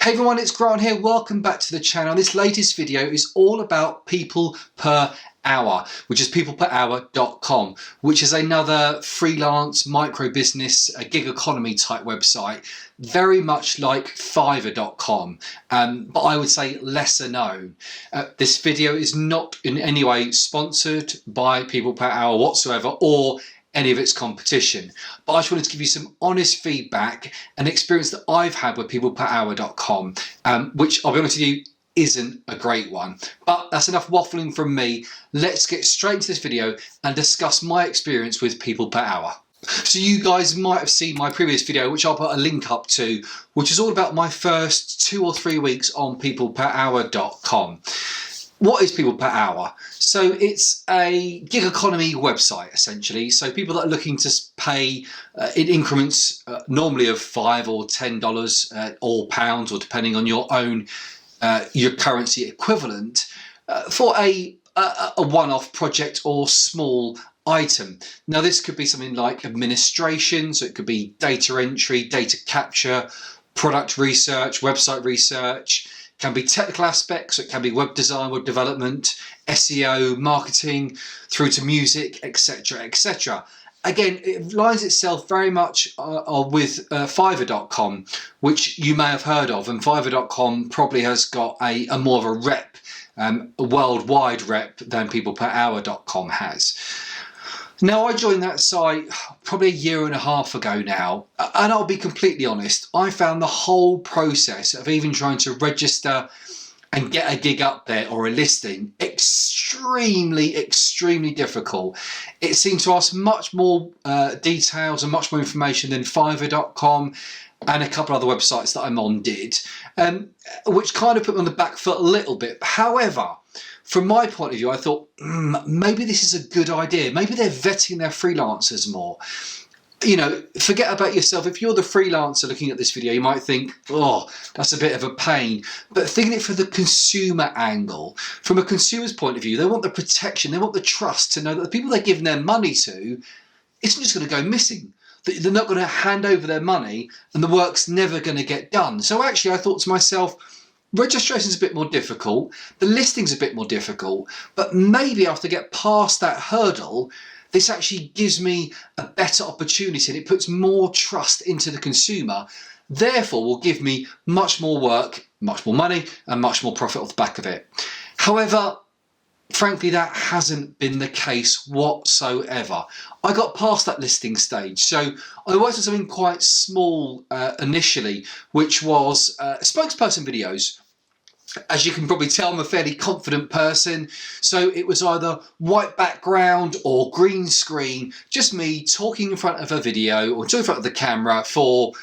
Hey everyone, it's Grant here. Welcome back to the channel. This latest video is all about people per hour, which is peopleperhour.com, which is another freelance micro business, a gig economy type website, very much like Fiverr.com, but I would say lesser known. This video is not in any way sponsored by People Per Hour whatsoever or any of its competition, but I just wanted to give you some honest feedback and experience that I've had with peopleperhour.com, which I'll be honest with you isn't a great one. But that's enough waffling from me. Let's get straight into this video and discuss my experience with People Per Hour. So you guys might have seen my previous video, which I'll put a link up to, which is all about my first 2 or 3 weeks on peopleperhour.com. What is People Per Hour? So it's a gig economy website, essentially. So people that are looking to pay in increments, normally of $5 or $10 or pounds, or depending on your own your currency equivalent, for a one-off project or small item. Now this could be something like administration, so it could be data entry, data capture, product research, website research. Can be technical aspects, it can be web design, web development, SEO, marketing, through to music, etc, etc. Again, it lines itself very much with Fiverr.com, which you may have heard of, and Fiverr.com probably has got a more of a rep, a worldwide rep than peopleperhour.com has. Now, I joined that site probably 1.5 years ago now, and I'll be completely honest, I found the whole process of even trying to register and get a gig up there or a listing extremely difficult. It seemed to ask much more details and much more information than Fiverr.com and a couple other websites that I'm on did, which kind of put me on the back foot a little bit. However, from my point of view, I thought, maybe this is a good idea. Maybe they're vetting their freelancers more. You know, forget about yourself. If you're the freelancer looking at this video, you might think, oh, that's a bit of a pain. But thinking it from the consumer angle, from a consumer's point of view, they want the protection, they want the trust to know that the people they're giving their money to isn't just going to go missing. They're not going to hand over their money and the work's never going to get done. So actually, I thought to myself, registration's a bit more difficult, the listing's a bit more difficult, but maybe after I get past that hurdle, this actually gives me a better opportunity and it puts more trust into the consumer, therefore will give me much more work, much more money and much more profit off the back of it. However, frankly, that hasn't been the case whatsoever. I got past that listing stage. So I worked on something quite small initially, which was spokesperson videos. As you can probably tell, I'm a fairly confident person. So it was either white background or green screen, just me talking in front of a video or talking in front of the camera for,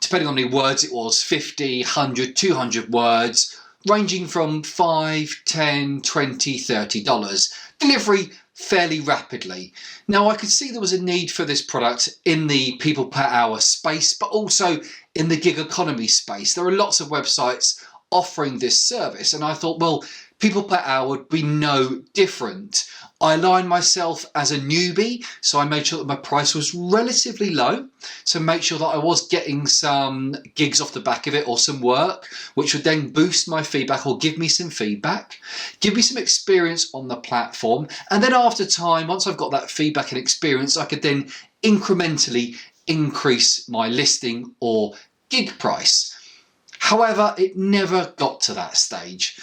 depending on how many words it was, 50, 100, 200 words, ranging from $5, $10, $20, $30. Delivery fairly rapidly. Now I could see there was a need for this product in the people per hour space, but also in the gig economy space. There are lots of websites offering this service, and I thought, well, People Per Hour would be no different. I aligned myself as a newbie, so I made sure that my price was relatively low to make sure that I was getting some gigs off the back of it or some work, which would then boost my feedback or give me some feedback, give me some experience on the platform, and then after time, once I've got that feedback and experience, I could then incrementally increase my listing or gig price. However, it never got to that stage.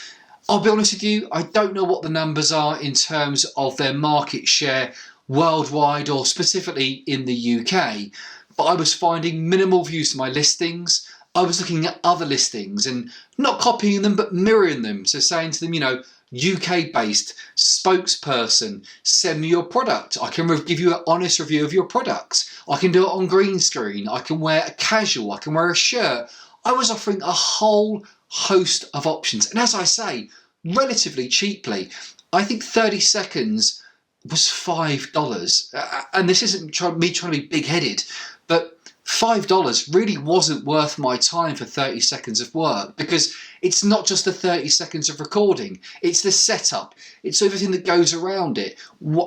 I'll be honest with you, I don't know what the numbers are in terms of their market share worldwide or specifically in the UK, but I was finding minimal views to my listings. I was looking at other listings and not copying them, but mirroring them. So saying to them, you know, UK based spokesperson, send me your product. I can give you an honest review of your products. I can do it on green screen. I can wear a casual. I can wear a shirt. I was offering a whole host of options. And as I say, relatively cheaply. I think 30 seconds was $5. And this isn't me trying to be big-headed, but $5 really wasn't worth my time for 30 seconds of work, because it's not just the 30 seconds of recording, it's the setup, it's everything that goes around it.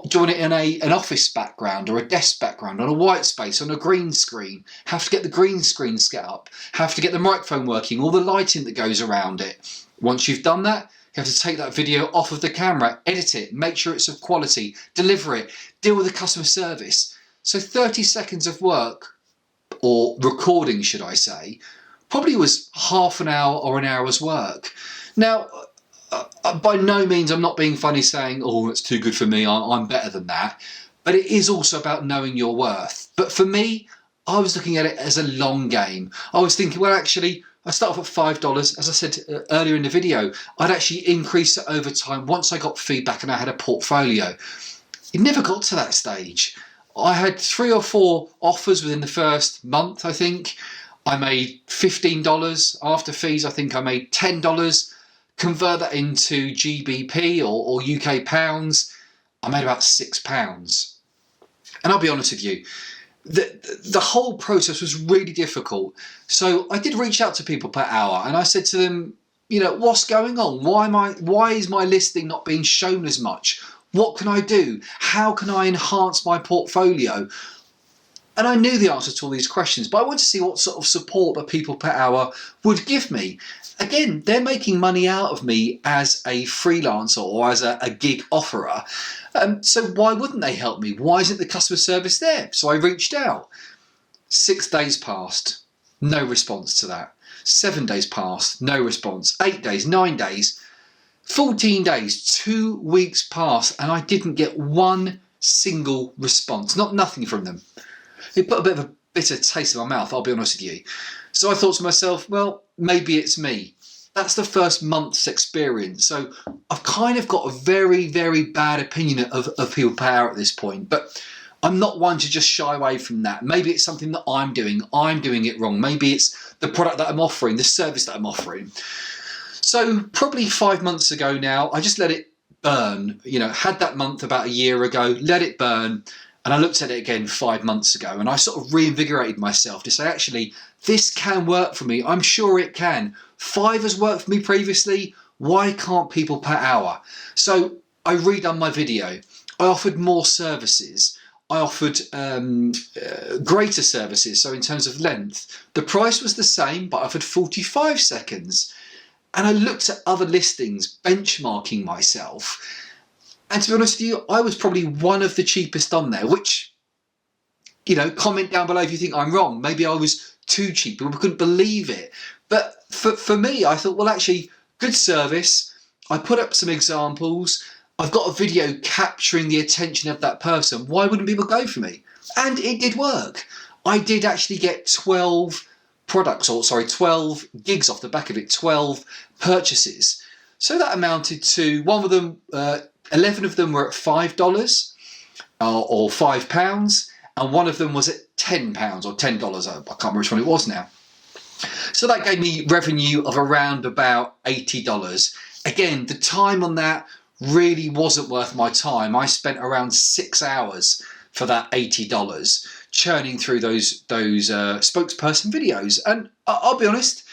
Doing it in an office background or a desk background, on a white space, on a green screen, have to get the green screen set up, have to get the microphone working, all the lighting that goes around it. Once you've done that, you have to take that video off of the camera, edit it, make sure it's of quality, deliver it, deal with the customer service. So 30 seconds of work, or recording should I say, probably was half an hour or an hour's work. Now, by no means I'm not being funny saying, oh, that's too good for me, I'm better than that. But it is also about knowing your worth. But for me, I was looking at it as a long game. I was thinking, well, actually, I start off at $5. As I said earlier in the video, I'd actually increase it over time once I got feedback and I had a portfolio. It never got to that stage. I had 3 or 4 offers within the first month, I think. I made $15 after fees. I think I made $10. Convert that into GBP or UK pounds, I made about £6. And I'll be honest with you, the whole process was really difficult. So I did reach out to people per hour and I said to them, you know, what's going on? Why is my listing not being shown as much? What can I do? How can I enhance my portfolio? And I knew the answer to all these questions, but I wanted to see what sort of support that people per hour would give me. Again, they're making money out of me as a freelancer or as a gig offerer. So why wouldn't they help me? Why isn't the customer service there? So I reached out. 6 days passed, no response to that. 7 days passed, no response. 8 days, 9 days, 14 days, 2 weeks passed, and I didn't get one single response. Nothing from them. It put a bit of a bitter taste in my mouth, I'll be honest with you. So I thought to myself, well, maybe it's me. That's the first month's experience. So I've kind of got a very, very bad opinion of people per hour at this point. But I'm not one to just shy away from that. Maybe it's something that I'm doing it wrong. Maybe it's the product that I'm offering, the service that I'm offering. So probably 5 months ago now, I just let it burn. You know, had that month about a year ago, let it burn. And I looked at it again 5 months ago and I sort of reinvigorated myself to say, actually, this can work for me. I'm sure it can. 5 has worked for me previously. Why can't people per hour? So I redone my video. I offered more services. I offered greater services. So in terms of length, the price was the same, but I offered 45 seconds. And I looked at other listings, benchmarking myself. And to be honest with you, I was probably one of the cheapest on there, which, you know, comment down below if you think I'm wrong. Maybe I was too cheap. People couldn't believe it. But for me, I thought, well, actually, good service. I put up some examples. I've got a video capturing the attention of that person. Why wouldn't people go for me? And it did work. I did actually get 12 gigs off the back of it, 12 purchases. So that amounted to, one of them, 11 of them were at $5 or £5, and one of them was at £10 or $10. I can't remember which one it was now. So that gave me revenue of around about $80. Again, the time on that really wasn't worth my time. I spent around 6 hours for that $80, churning through those spokesperson videos. And I'll be honest,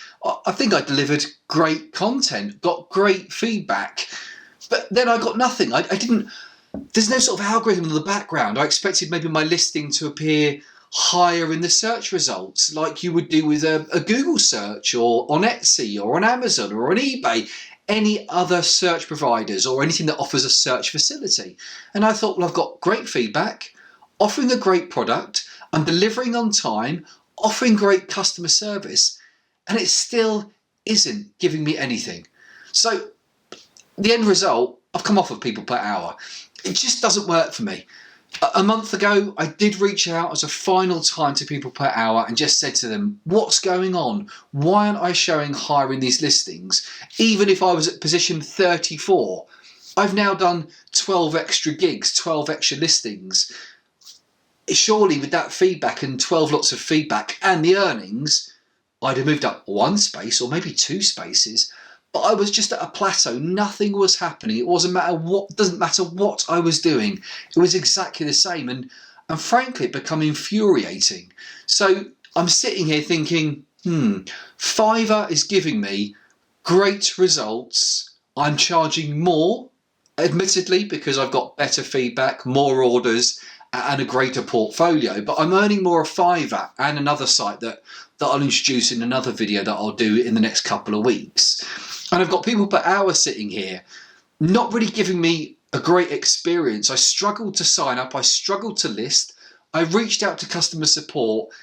I think I delivered great content, got great feedback. But then I got nothing. I didn't, there's no sort of algorithm in the background. I expected maybe my listing to appear higher in the search results like you would do with a Google search or on Etsy or on Amazon or on eBay, any other search providers or anything that offers a search facility. And I thought, well, I've got great feedback, offering a great product, I'm delivering on time, offering great customer service, and it still isn't giving me anything. So the end result, I've come off of people per hour. It just doesn't work for me. A month ago, I did reach out as a final time to people per hour and just said to them, what's going on? Why aren't I showing higher in these listings? Even if I was at position 34, I've now done 12 extra gigs, 12 extra listings. Surely with that feedback and 12 lots of feedback and the earnings, I'd have moved up 1 space or maybe 2 spaces. But I was just at a plateau. Nothing was happening. It doesn't matter what I was doing. It was exactly the same. And frankly, it became infuriating. So I'm sitting here thinking, Fiverr is giving me great results. I'm charging more, admittedly, because I've got better feedback, more orders, and a greater portfolio, but I'm earning more of Fiverr and another site that I'll introduce in another video that I'll do in the next couple of weeks. And I've got people per hour sitting here, not really giving me a great experience. I struggled to sign up, I struggled to list, I reached out to customer support,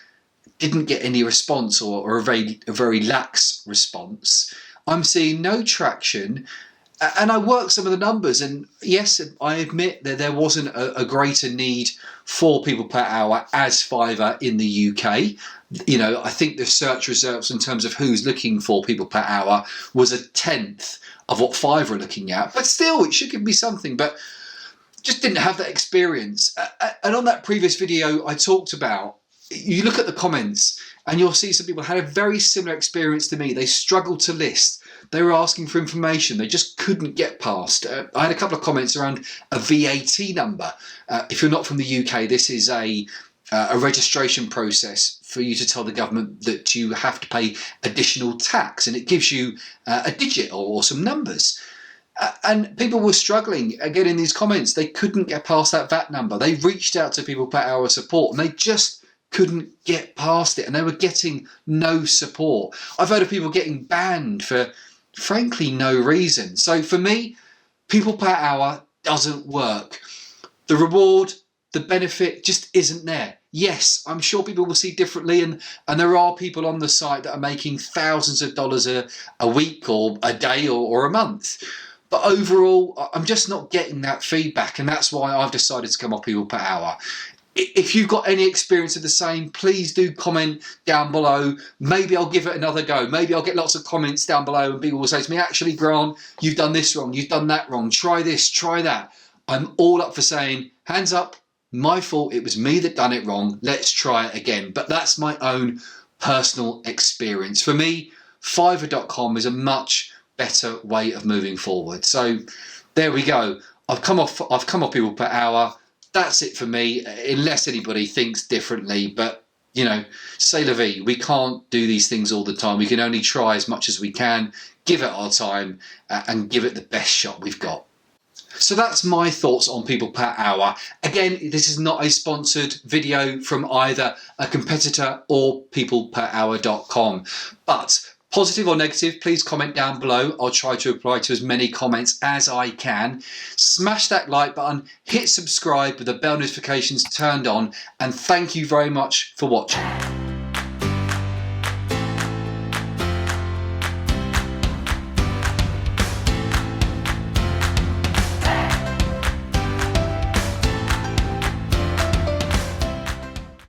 didn't get any response, or a very lax response. I'm seeing no traction. And I worked some of the numbers, and yes, I admit that there wasn't a greater need for people per hour as Fiverr in the UK. You know, I think the search results in terms of who's looking for people per hour was 1/10 of what Fiverr are looking at. But still, it should give me something, but just didn't have that experience. And on that previous video I talked about, you look at the comments and you'll see some people had a very similar experience to me. They struggled to list. They were asking for information. They just couldn't get past. I had a couple of comments around a VAT number. If you're not from the UK, this is a registration process for you to tell the government that you have to pay additional tax, and it gives you a digit or some numbers. And people were struggling, again, in these comments. They couldn't get past that VAT number. They reached out to people per hour support, and they just couldn't get past it, and they were getting no support. I've heard of people getting banned for frankly no reason. So for me, people per hour doesn't work. The reward, the benefit just isn't there. Yes, I'm sure people will see differently, and there are people on the site that are making thousands of dollars a week or a day or a month. But overall, I'm just not getting that feedback, and that's why I've decided to come off people per hour. If you've got any experience of the same, please do comment down below. Maybe I'll give it another go. Maybe I'll get lots of comments down below and people will say to me, actually, Grant, you've done this wrong, you've done that wrong, try this, try that. I'm all up for saying, hands up, my fault, it was me that done it wrong, let's try it again. But that's my own personal experience. For me, Fiverr.com is a much better way of moving forward. So there we go. I've come off people per hour. That's it for me, unless anybody thinks differently. But, you know, c'est la vie. We can't do these things all the time. We can only try as much as we can, give it our time, and give it the best shot we've got. So that's my thoughts on people per hour. Again, this is not a sponsored video from either a competitor or peopleperhour.com. But positive or negative, please comment down below. I'll try to reply to as many comments as I can. Smash that like button, hit subscribe with the bell notifications turned on, and thank you very much for watching.